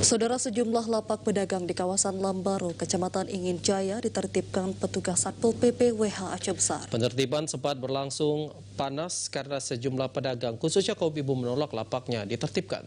Saudara, sejumlah lapak pedagang di kawasan Lambaro, Kecamatan Ingin Jaya ditertibkan petugas Satpol PP WH Aceh Besar. Penertiban sempat berlangsung panas karena sejumlah pedagang, khususnya kaum ibu, menolak lapaknya ditertibkan.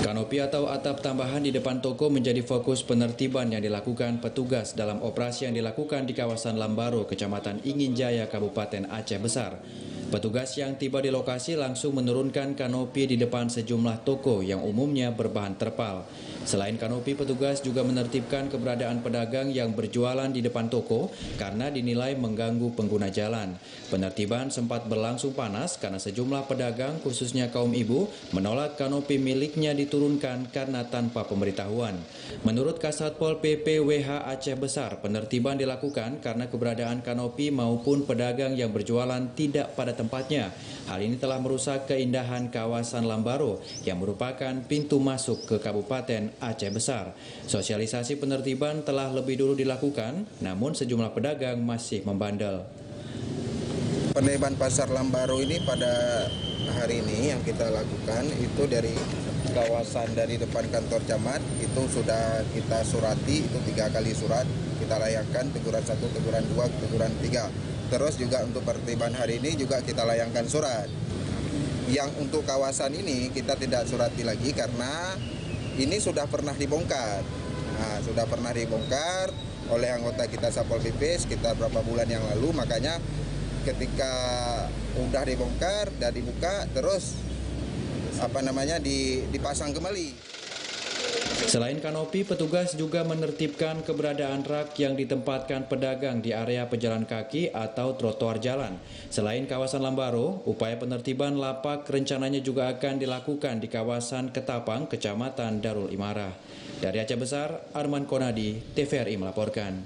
Kanopi atau atap tambahan di depan toko menjadi fokus penertiban yang dilakukan petugas dalam operasi yang dilakukan di kawasan Lambaro, Kecamatan Ingin Jaya, Kabupaten Aceh Besar. Petugas yang tiba di lokasi langsung menurunkan kanopi di depan sejumlah toko yang umumnya berbahan terpal. Selain kanopi, petugas juga menertibkan keberadaan pedagang yang berjualan di depan toko karena dinilai mengganggu pengguna jalan. Penertiban sempat berlangsung panas karena sejumlah pedagang, khususnya kaum ibu, menolak kanopi miliknya diturunkan karena tanpa pemberitahuan. Menurut Kasatpol PP WH Aceh Besar, penertiban dilakukan karena keberadaan kanopi maupun pedagang yang berjualan tidak pada tempatnya. Hal ini telah merusak keindahan kawasan Lambaro yang merupakan pintu masuk ke Kabupaten Aceh Besar. Sosialisasi penertiban telah lebih dulu dilakukan, namun sejumlah pedagang masih membandel. Penertiban pasar Lambaro ini pada hari ini yang kita lakukan itu dari kawasan dari depan kantor camat itu sudah kita surati, itu 3 kali surat kita layangkan, teguran 1, teguran 2, teguran 3. Terus juga untuk penertiban hari ini juga kita layangkan surat. Yang untuk kawasan ini kita tidak surati lagi karena ini sudah pernah dibongkar. Nah, sudah pernah dibongkar oleh anggota kita Satpol PP sekitar berapa bulan yang lalu, makanya ketika udah dibongkar dan dibuka terus dipasang kembali. Selain kanopi, petugas juga menertibkan keberadaan rak yang ditempatkan pedagang di area pejalan kaki atau trotoar jalan. Selain kawasan Lambaro, upaya penertiban lapak rencananya juga akan dilakukan di kawasan Ketapang, Kecamatan Darul Imarah. Dari Aceh Besar, Arman Konadi, TVRI melaporkan.